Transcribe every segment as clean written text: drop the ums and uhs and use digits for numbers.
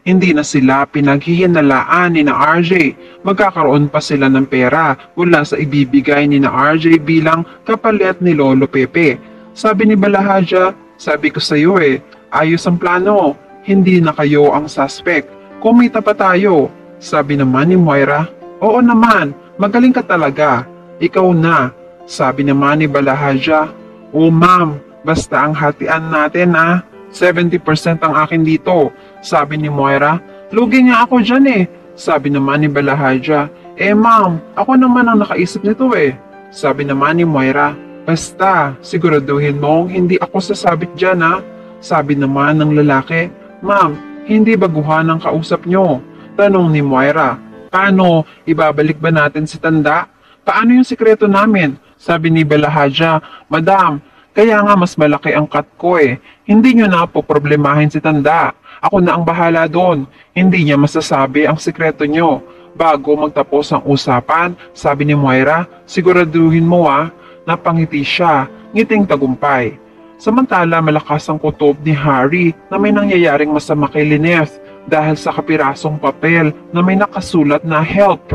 Hindi na sila pinaghihinalaan ni na RJ. Magkakaroon pa sila ng pera mula sa ibibigay ni na RJ bilang kapalit ni Lolo Pepe. Sabi ni Balahaja, sabi ko sa iyo ayos ang plano. Hindi na kayo ang suspect. Kumita pa tayo. Sabi naman ni Moira, oo naman, magaling ka talaga. Ikaw na. Sabi naman ni Balahaja, oh ma'am, basta ang hatian natin 70% ang akin dito. Sabi ni Moira, lugi nga ako dyan Sabi naman ni Balahaja, ma'am, ako naman ang nakaisip nito Sabi naman ni Moira, basta, siguraduhin mong hindi ako sasabit dyan Sabi naman ng lalaki, ma'am, hindi baguhan ang kausap nyo. Tanong ni Moira, paano, ibabalik ba natin si Tanda? Paano yung sikreto namin? Sabi ni Balahaja, madam, kaya nga mas malaki ang cut ko Hindi nyo na po problemahin si Tanda. Ako na ang bahala doon. Hindi niya masasabi ang sikreto nyo. Bago magtapos ang usapan, sabi ni Moira, siguraduhin mo napangiti siya, ngiting tagumpay. Samantala malakas ang kutob ni Harry na may nangyayaring masama kay Lynette dahil sa kapirasong papel na may nakasulat na help.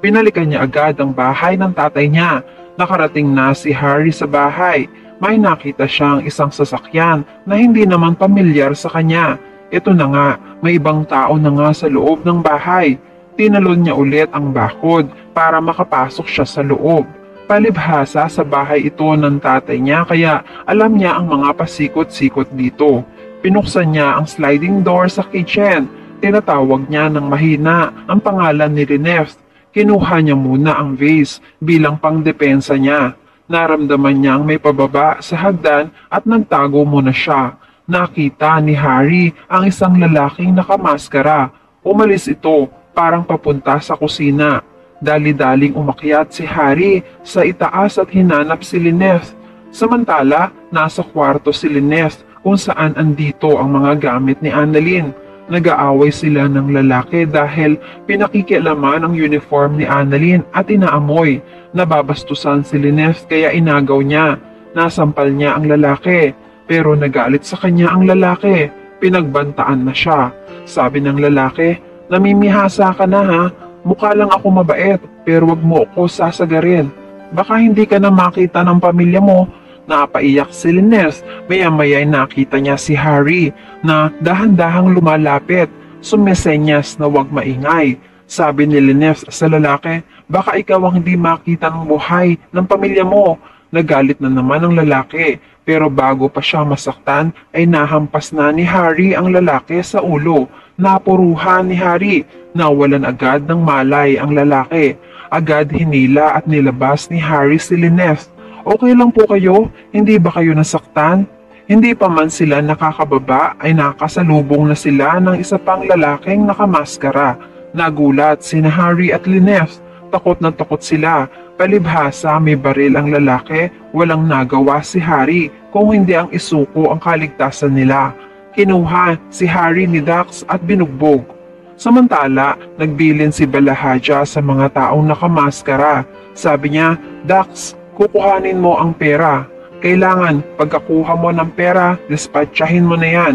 Binalikan niya agad ang bahay ng tatay niya. Nakarating na si Harry sa bahay. May nakita siyang isang sasakyan na hindi naman pamilyar sa kanya. Ito na nga, may ibang tao na nga sa loob ng bahay. Tinalon niya ulit ang bakod para makapasok siya sa loob. Palibhasa sa bahay ito ng tatay niya kaya alam niya ang mga pasikot-sikot dito. Pinuksan niya ang sliding door sa kitchen. Tinatawag niya ng mahina ang pangalan ni Lynette. Kinuha niya muna ang vase bilang pangdepensa niya. Naramdaman niyang may pababa sa hagdan at nagtago muna siya. Nakita ni Harry ang isang lalaking nakamaskara. Umalis ito parang papunta sa kusina. Dali-daling umakyat si Harry sa itaas at hinanap si Lynette. Samantala, nasa kwarto si Lynette kung saan andito ang mga gamit ni Annalyn. Nag-aaway sila ng lalaki dahil pinakikialaman ang uniform ni Annalyn at inaamoy. Nababastusan si Lynette kaya inagaw niya. Nasampal niya ang lalaki pero nagalit sa kanya ang lalaki. Pinagbantaan na siya. Sabi ng lalaki, namimihasa ka na Mukha lang ako mabait pero wag mo ako sasagarin. Baka hindi ka na makita ng pamilya mo. Napaiyak si Lynette. Maya-maya nakita niya si Harry na dahan-dahang lumalapit. Sumesenyas na huwag maingay. Sabi ni Lynette sa lalaki, baka ikaw ang hindi makita ng buhay ng pamilya mo. Nagalit na naman ang lalaki. Pero bago pa siya masaktan ay nahampas na ni Harry ang lalaki sa ulo. Napuruhan ni Harry. Nawalan agad ng malay ang lalaki. Agad hinila at nilabas ni Harry si Lynette. Okay lang po kayo? Hindi ba kayo nasaktan? Hindi pa man sila nakakababa ay nakasalubong na sila ng isa pang lalaking nakamaskara. Nagulat sina Harry at Lynette. Takot na takot sila. Palibhasa may baril ang lalaki. Walang nagawa si Harry kung hindi ang isuko ang kaligtasan nila. Kinuha si Harry ni Dax at binugbog. Samantala, nagbilin si Balahaja sa mga taong nakamaskara. Sabi niya, Dax, kukuhanin mo ang pera. Kailangan pagkakuha mo ng pera, dispatchahin mo na yan.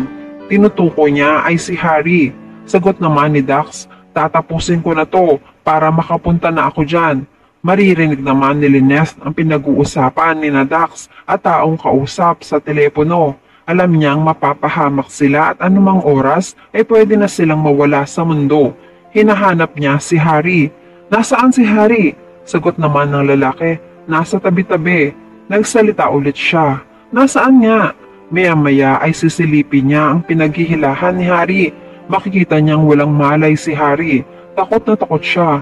Tinutukoy niya ay si Harry. Sagot naman ni Dax, tatapusin ko na to para makapunta na ako dyan. Maririnig naman ni Lynette ang pinag-uusapan ni Dax at taong kausap sa telepono. Alam niyang mapapahamak sila at anumang oras ay pwede na silang mawala sa mundo. Hinahanap niya si Harry. Nasaan si Harry? Sagot naman ng lalaki, nasa tabi-tabi. Nagsalita ulit siya. Nasaan nga? Maya-maya ay sisilipin niya ang pinaghihilahan ni Harry. Makikita niyang walang malay si Harry. Takot na takot siya.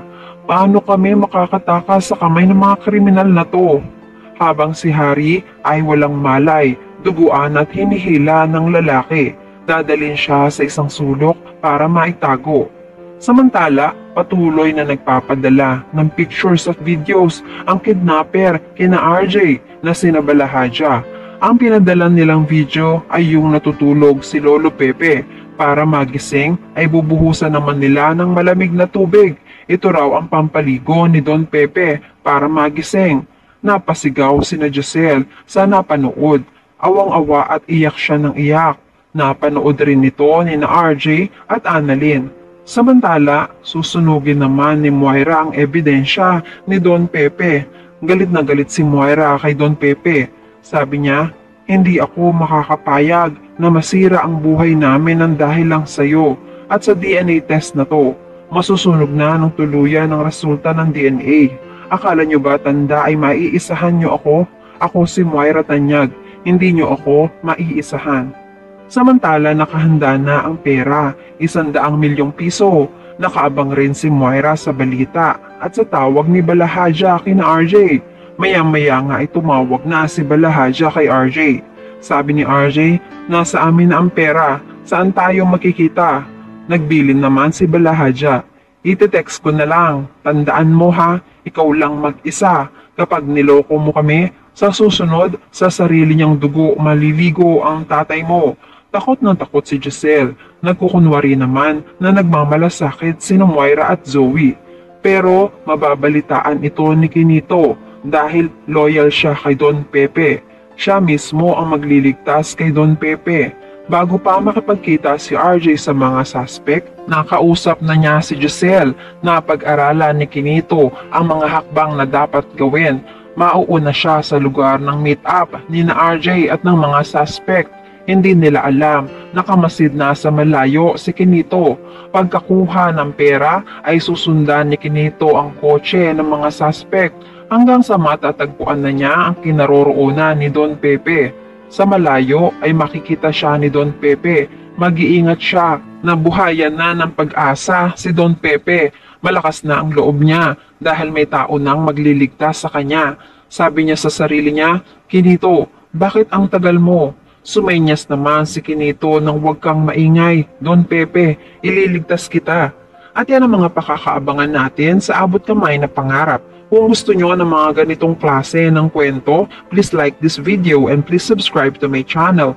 Paano kami makakatakas sa kamay ng mga kriminal na to? Habang si Harry ay walang malay, duguan at hinihila ng lalaki. Dadalhin siya sa isang sulok para maitago. Samantala, patuloy na nagpapadala ng pictures at videos ang kidnapper kina RJ na sina Balahaja. Ang pinadala nilang video ay yung natutulog si Lolo Pepe. Para magising ay bubuhusan naman nila ng malamig na tubig. Ito raw ang pampaligo ni Don Pepe para magising. Napasigaw sina Giselle sa napanood. Awang-awa at iyak siya ng iyak. Napanood rin ito ni na RJ at Annalyn. Samantala, susunugin naman ni Moira ang ebidensya ni Don Pepe. Galit na galit si Moira kay Don Pepe. Sabi niya, hindi ako makakapayag na masira ang buhay namin ng dahil lang sa'yo at sa DNA test na to. Masusunog na ng tuluyan ang resulta ng DNA. Akala nyo ba tanda ay maiisahan nyo ako? Ako si Moira Tanyag, hindi nyo ako maiisahan. Samantala nakahanda na ang pera, 100 milyong piso. Nakaabang rin si Moira sa balita at sa tawag ni Balahaja kina RJ. Maya-maya nga ay tumawag na si Balahaja kay RJ. Sabi ni RJ, nasa amin na ang pera, saan tayo makikita? Nagbilin naman si Balahaja. Ite-text ko na lang, tandaan mo ha, ikaw lang mag-isa. Kapag niloko mo kami, sa susunod, sa sarili niyang dugo maliligo ang tatay mo. Takot na takot si Giselle. Nagkukunwari naman na nagmamalasakit sina Moira at Zoe. Pero mababalitaan ito ni Kinito dahil loyal siya kay Don Pepe. Siya mismo ang magliligtas kay Don Pepe. Bago pa makipagkita si RJ sa mga suspect, nakausap na niya si Giselle na pag-aralan ni Kinito ang mga hakbang na dapat gawin. Mauuna siya sa lugar ng meet-up ni na RJ at ng mga suspect. Hindi nila alam, nakamasid na sa malayo si Kinito. Pagkakuha ng pera ay susundan ni Kinito ang kotse ng mga suspect hanggang sa matatagpuan na niya ang kinaroroonan ni Don Pepe. Sa malayo ay makikita siya ni Don Pepe. Mag-iingat siya na buhayan na ng pag-asa si Don Pepe. Malakas na ang loob niya dahil may tao nang magliligtas sa kanya. Sabi niya sa sarili niya, Kinito, bakit ang tagal mo? Sumenyas naman si Kinito nang huwag kang maingay, Don Pepe, ililigtas kita. At yan ang mga pakakaabangan natin sa Abot Kamay na Pangarap. Kung gusto nyo ng mga ganitong klase ng kwento, please like this video and please subscribe to my channel.